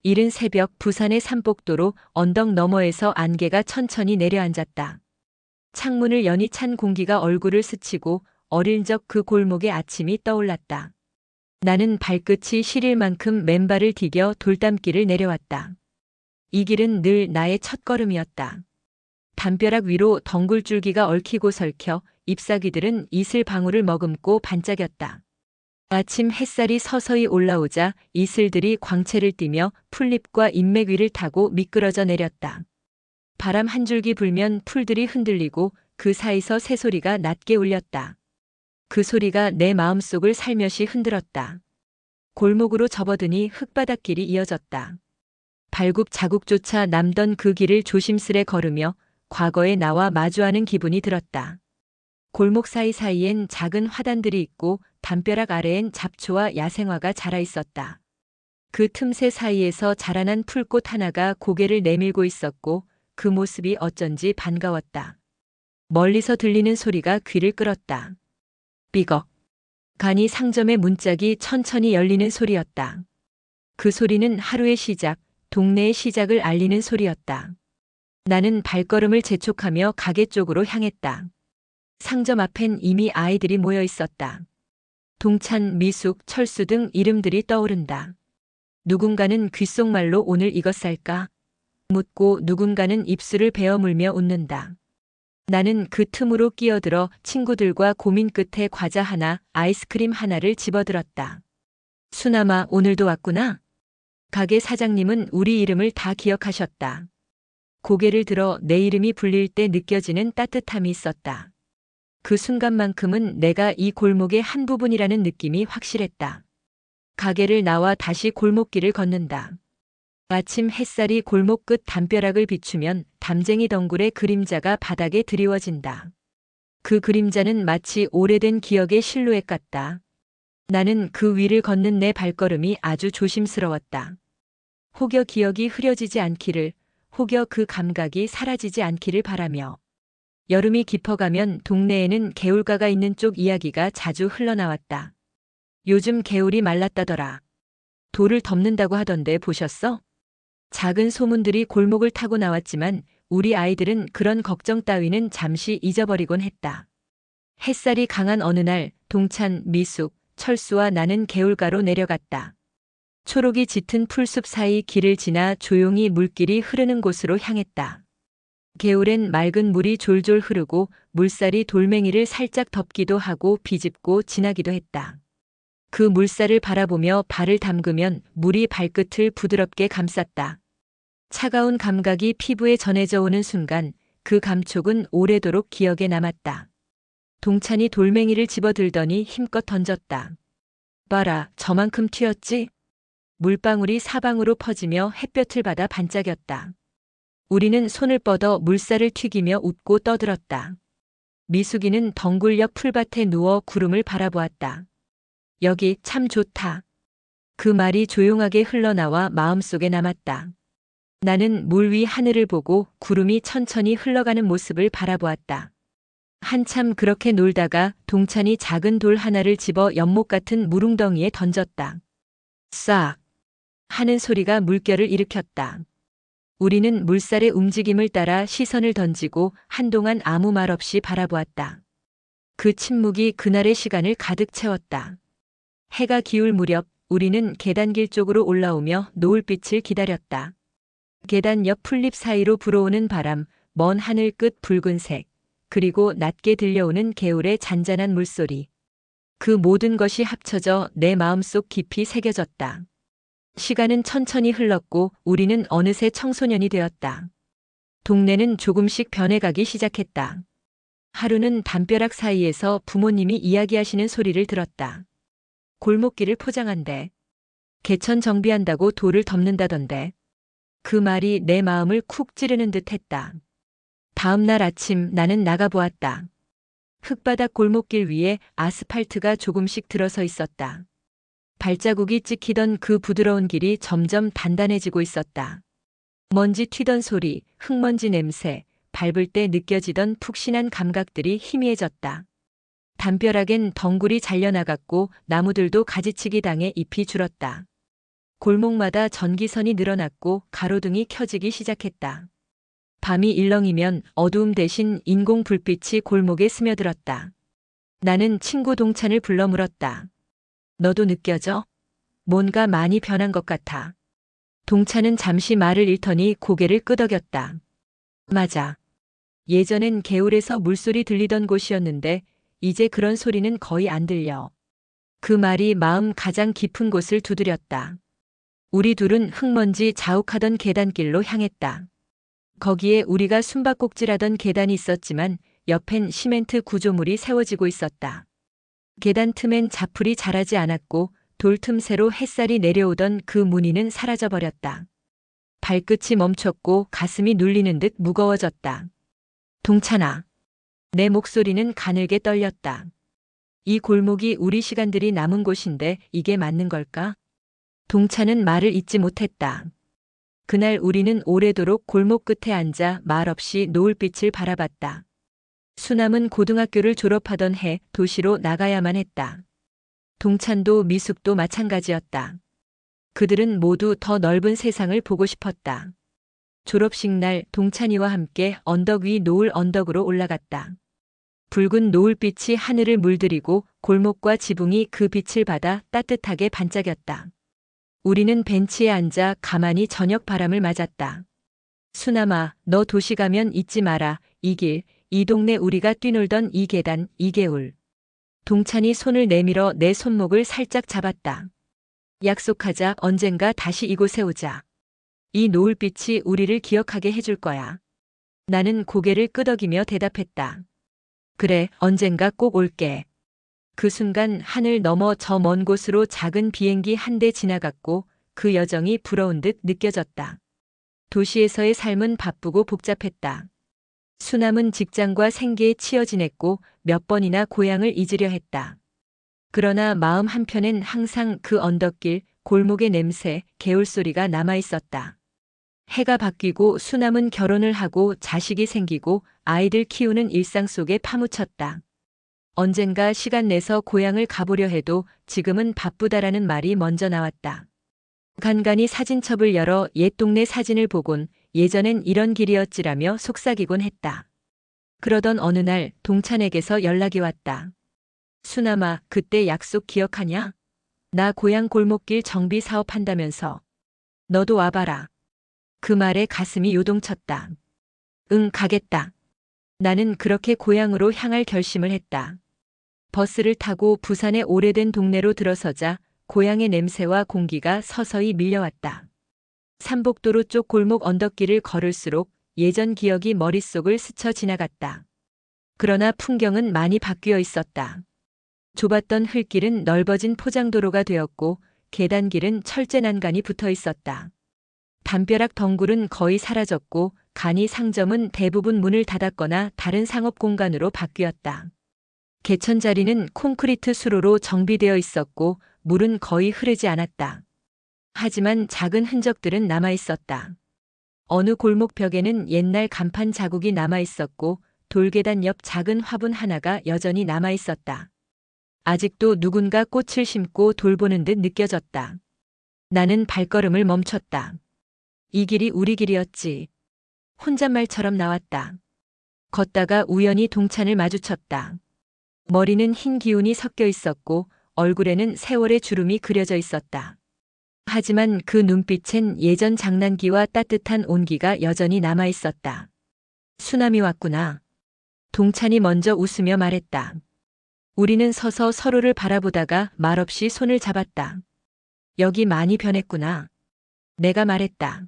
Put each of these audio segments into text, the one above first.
이른 새벽 부산의 산복도로 언덕 너머에서 안개가 천천히 내려앉았다. 창문을 여니 찬 공기가 얼굴을 스치고 어릴 적 그 골목의 아침이 떠올랐다. 나는 발끝이 시릴 만큼 맨발을 디뎌 돌담길을 내려왔다. 이 길은 늘 나의 첫걸음이었다. 담벼락 위로 덩굴줄기가 얽히고 설켜 잎사귀들은 이슬방울을 머금고 반짝였다. 아침 햇살이 서서히 올라오자 이슬들이 광채를 띠며 풀잎과 잎맥 위를 타고 미끄러져 내렸다. 바람 한 줄기 불면 풀들이 흔들리고 그 사이서 새소리가 낮게 울렸다. 그 소리가 내 마음속을 살며시 흔들었다. 골목으로 접어드니 흙바닥길이 이어졌다. 발굽 자국조차 남던 그 길을 조심스레 걸으며 과거의 나와 마주하는 기분이 들었다. 골목 사이사이엔 작은 화단들이 있고 담벼락 아래엔 잡초와 야생화가 자라 있었다. 그 틈새 사이에서 자라난 풀꽃 하나가 고개를 내밀고 있었고 그 모습이 어쩐지 반가웠다. 멀리서 들리는 소리가 귀를 끌었다. 삐걱. 간이 상점의 문짝이 천천히 열리는 소리였다. 그 소리는 하루의 시작, 동네의 시작을 알리는 소리였다. 나는 발걸음을 재촉하며 가게 쪽으로 향했다. 상점 앞엔 이미 아이들이 모여 있었다. 동찬, 미숙, 철수 등 이름들이 떠오른다. 누군가는 귓속말로 오늘 이것 살까? 묻고 누군가는 입술을 베어 물며 웃는다. 나는 그 틈으로 끼어들어 친구들과 고민 끝에 과자 하나, 아이스크림 하나를 집어들었다. 수남아, 오늘도 왔구나? 가게 사장님은 우리 이름을 다 기억하셨다. 고개를 들어 내 이름이 불릴 때 느껴지는 따뜻함이 있었다. 그 순간만큼은 내가 이 골목의 한 부분이라는 느낌이 확실했다. 가게를 나와 다시 골목길을 걷는다. 아침 햇살이 골목 끝 담벼락을 비추면 담쟁이 덩굴의 그림자가 바닥에 드리워진다. 그 그림자는 마치 오래된 기억의 실루엣 같다. 나는 그 위를 걷는 내 발걸음이 아주 조심스러웠다. 혹여 기억이 흐려지지 않기를, 혹여 그 감각이 사라지지 않기를 바라며. 여름이 깊어가면 동네에는 개울가가 있는 쪽 이야기가 자주 흘러나왔다. 요즘 개울이 말랐다더라. 돌을 덮는다고 하던데 보셨어? 작은 소문들이 골목을 타고 나왔지만 우리 아이들은 그런 걱정 따위는 잠시 잊어버리곤 했다. 햇살이 강한 어느 날 동찬, 미숙, 철수와 나는 개울가로 내려갔다. 초록이 짙은 풀숲 사이 길을 지나 조용히 물길이 흐르는 곳으로 향했다. 개울엔 맑은 물이 졸졸 흐르고 물살이 돌멩이를 살짝 덮기도 하고 비집고 지나기도 했다. 그 물살을 바라보며 발을 담그면 물이 발끝을 부드럽게 감쌌다. 차가운 감각이 피부에 전해져 오는 순간 그 감촉은 오래도록 기억에 남았다. 동찬이 돌멩이를 집어들더니 힘껏 던졌다. 봐라, 저만큼 튀었지? 물방울이 사방으로 퍼지며 햇볕을 받아 반짝였다. 우리는 손을 뻗어 물살을 튀기며 웃고 떠들었다. 미숙이는 덩굴 옆 풀밭에 누워 구름을 바라보았다. 여기 참 좋다. 그 말이 조용하게 흘러나와 마음속에 남았다. 나는 물 위 하늘을 보고 구름이 천천히 흘러가는 모습을 바라보았다. 한참 그렇게 놀다가 동찬이 작은 돌 하나를 집어 연못 같은 물웅덩이에 던졌다. 싹 하는 소리가 물결을 일으켰다. 우리는 물살의 움직임을 따라 시선을 던지고 한동안 아무 말 없이 바라보았다. 그 침묵이 그날의 시간을 가득 채웠다. 해가 기울 무렵 우리는 계단길 쪽으로 올라오며 노을빛을 기다렸다. 계단 옆 풀잎 사이로 불어오는 바람, 먼 하늘 끝 붉은색, 그리고 낮게 들려오는 개울의 잔잔한 물소리. 그 모든 것이 합쳐져 내 마음속 깊이 새겨졌다. 시간은 천천히 흘렀고 우리는 어느새 청소년이 되었다. 동네는 조금씩 변해가기 시작했다. 하루는 담벼락 사이에서 부모님이 이야기하시는 소리를 들었다. 골목길을 포장한대. 개천 정비한다고 돌을 덮는다던데. 그 말이 내 마음을 쿡 찌르는 듯 했다. 다음 날 아침 나는 나가보았다. 흙바닥 골목길 위에 아스팔트가 조금씩 들어서 있었다. 발자국이 찍히던 그 부드러운 길이 점점 단단해지고 있었다. 먼지 튀던 소리, 흙먼지 냄새, 밟을 때 느껴지던 푹신한 감각들이 희미해졌다. 담벼락엔 덩굴이 잘려나갔고 나무들도 가지치기 당해 잎이 줄었다. 골목마다 전기선이 늘어났고 가로등이 켜지기 시작했다. 밤이 일렁이면 어두움 대신 인공 불빛이 골목에 스며들었다. 나는 친구 동찬을 불러 물었다. 너도 느껴져? 뭔가 많이 변한 것 같아. 동찬은 잠시 말을 잃더니 고개를 끄덕였다. 맞아. 예전엔 개울에서 물소리 들리던 곳이었는데 이제 그런 소리는 거의 안 들려. 그 말이 마음 가장 깊은 곳을 두드렸다. 우리 둘은 흙먼지 자욱하던 계단길로 향했다. 거기에 우리가 숨바꼭질하던 계단이 있었지만 옆엔 시멘트 구조물이 세워지고 있었다. 계단 틈엔 자풀이 자라지 않았고 돌 틈새로 햇살이 내려오던 그 무늬는 사라져버렸다. 발끝이 멈췄고 가슴이 눌리는 듯 무거워졌다. 동찬아. 내 목소리는 가늘게 떨렸다. 이 골목이 우리 시간들이 남은 곳인데 이게 맞는 걸까? 동찬은 말을 잇지 못했다. 그날 우리는 오래도록 골목 끝에 앉아 말없이 노을빛을 바라봤다. 수남은 고등학교를 졸업하던 해 도시로 나가야만 했다. 동찬도 미숙도 마찬가지였다. 그들은 모두 더 넓은 세상을 보고 싶었다. 졸업식 날 동찬이와 함께 언덕 위 노을 언덕으로 올라갔다. 붉은 노을빛이 하늘을 물들이고 골목과 지붕이 그 빛을 받아 따뜻하게 반짝였다. 우리는 벤치에 앉아 가만히 저녁 바람을 맞았다. 수남아, 너 도시 가면 잊지 마라. 이 길, 이 동네 우리가 뛰놀던 이 계단, 이 개울. 동찬이 손을 내밀어 내 손목을 살짝 잡았다. 약속하자. 언젠가 다시 이곳에 오자. 이 노을빛이 우리를 기억하게 해줄 거야. 나는 고개를 끄덕이며 대답했다. 그래, 언젠가 꼭 올게. 그 순간 하늘 너머 저 먼 곳으로 작은 비행기 한 대 지나갔고 그 여정이 부러운 듯 느껴졌다. 도시에서의 삶은 바쁘고 복잡했다. 수남은 직장과 생계에 치여 지냈고 몇 번이나 고향을 잊으려 했다. 그러나 마음 한편엔 항상 그 언덕길, 골목의 냄새, 개울소리가 남아있었다. 해가 바뀌고 수남은 결혼을 하고 자식이 생기고 아이들 키우는 일상 속에 파묻혔다. 언젠가 시간 내서 고향을 가보려 해도 지금은 바쁘다라는 말이 먼저 나왔다. 간간히 사진첩을 열어 옛 동네 사진을 보곤 예전엔 이런 길이었지라며 속삭이곤 했다. 그러던 어느 날 동찬에게서 연락이 왔다. 수남아, 그때 약속 기억하냐? 나 고향 골목길 정비 사업한다면서. 너도 와봐라. 그 말에 가슴이 요동쳤다. 응, 가겠다. 나는 그렇게 고향으로 향할 결심을 했다. 버스를 타고 부산의 오래된 동네로 들어서자 고향의 냄새와 공기가 서서히 밀려왔다. 삼복도로 쪽 골목 언덕길을 걸을수록 예전 기억이 머릿속을 스쳐 지나갔다. 그러나 풍경은 많이 바뀌어 있었다. 좁았던 흙길은 넓어진 포장도로가 되었고 계단길은 철제 난간이 붙어 있었다. 담벼락 덩굴은 거의 사라졌고 간이 상점은 대부분 문을 닫았거나 다른 상업 공간으로 바뀌었다. 개천 자리는 콘크리트 수로로 정비되어 있었고 물은 거의 흐르지 않았다. 하지만 작은 흔적들은 남아 있었다. 어느 골목 벽에는 옛날 간판 자국이 남아 있었고 돌계단 옆 작은 화분 하나가 여전히 남아 있었다. 아직도 누군가 꽃을 심고 돌보는 듯 느껴졌다. 나는 발걸음을 멈췄다. 이 길이 우리 길이었지. 혼잣말처럼 나왔다. 걷다가 우연히 동찬을 마주쳤다. 머리는 흰 기운이 섞여 있었고 얼굴에는 세월의 주름이 그려져 있었다. 하지만 그 눈빛엔 예전 장난기와 따뜻한 온기가 여전히 남아 있었다. 수남이 왔구나. 동찬이 먼저 웃으며 말했다. 우리는 서서 서로를 바라보다가 말없이 손을 잡았다. 여기 많이 변했구나. 내가 말했다.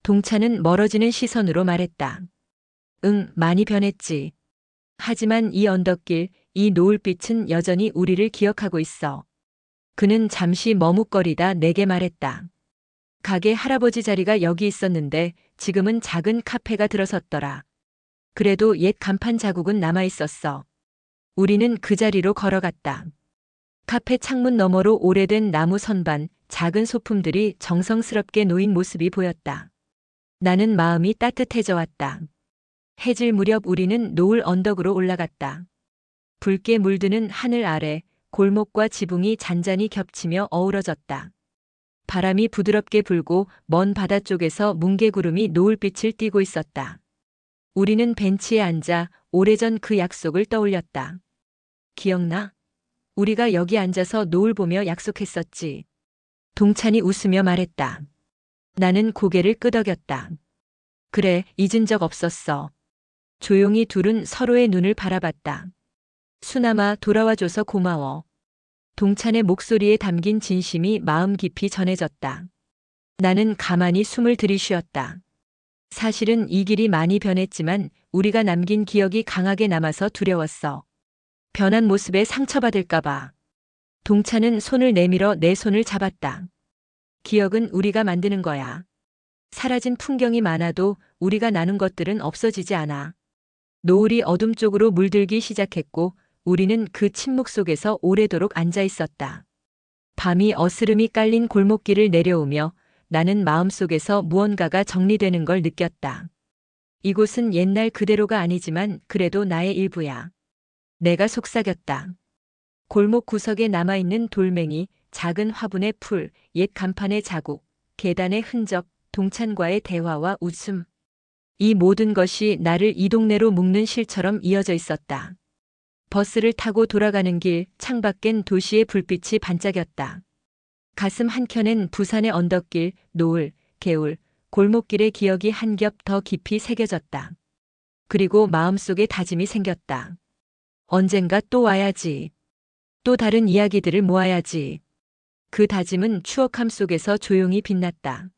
동찬은 멀어지는 시선으로 말했다. 응, 많이 변했지. 하지만 이 언덕길, 이 노을빛은 여전히 우리를 기억하고 있어. 그는 잠시 머뭇거리다 내게 말했다. 가게 할아버지 자리가 여기 있었는데 지금은 작은 카페가 들어섰더라. 그래도 옛 간판 자국은 남아 있었어. 우리는 그 자리로 걸어갔다. 카페 창문 너머로 오래된 나무 선반, 작은 소품들이 정성스럽게 놓인 모습이 보였다. 나는 마음이 따뜻해져 왔다. 해질 무렵 우리는 노을 언덕으로 올라갔다. 붉게 물드는 하늘 아래 골목과 지붕이 잔잔히 겹치며 어우러졌다. 바람이 부드럽게 불고 먼 바다 쪽에서 뭉게구름이 노을빛을 띠고 있었다. 우리는 벤치에 앉아 오래전 그 약속을 떠올렸다. 기억나? 우리가 여기 앉아서 노을 보며 약속했었지. 동찬이 웃으며 말했다. 나는 고개를 끄덕였다. 그래, 잊은 적 없었어. 조용히 둘은 서로의 눈을 바라봤다. 수남아, 돌아와줘서 고마워. 동찬의 목소리에 담긴 진심이 마음 깊이 전해졌다. 나는 가만히 숨을 들이쉬었다. 사실은 이 길이 많이 변했지만 우리가 남긴 기억이 강하게 남아서 두려웠어. 변한 모습에 상처받을까봐. 동찬은 손을 내밀어 내 손을 잡았다. 기억은 우리가 만드는 거야. 사라진 풍경이 많아도 우리가 나눈 것들은 없어지지 않아. 노을이 어둠 쪽으로 물들기 시작했고 우리는 그 침묵 속에서 오래도록 앉아 있었다. 밤이 어스름이 깔린 골목길을 내려오며 나는 마음속에서 무언가가 정리되는 걸 느꼈다. 이곳은 옛날 그대로가 아니지만 그래도 나의 일부야. 내가 속삭였다. 골목 구석에 남아있는 돌멩이, 작은 화분의 풀, 옛 간판의 자국, 계단의 흔적, 동찬과의 대화와 웃음. 이 모든 것이 나를 이 동네로 묶는 실처럼 이어져 있었다. 버스를 타고 돌아가는 길, 창밖엔 도시의 불빛이 반짝였다. 가슴 한켠엔 부산의 언덕길, 노을, 개울, 골목길의 기억이 한 겹 더 깊이 새겨졌다. 그리고 마음속에 다짐이 생겼다. 언젠가 또 와야지. 또 다른 이야기들을 모아야지. 그 다짐은 추억함 속에서 조용히 빛났다.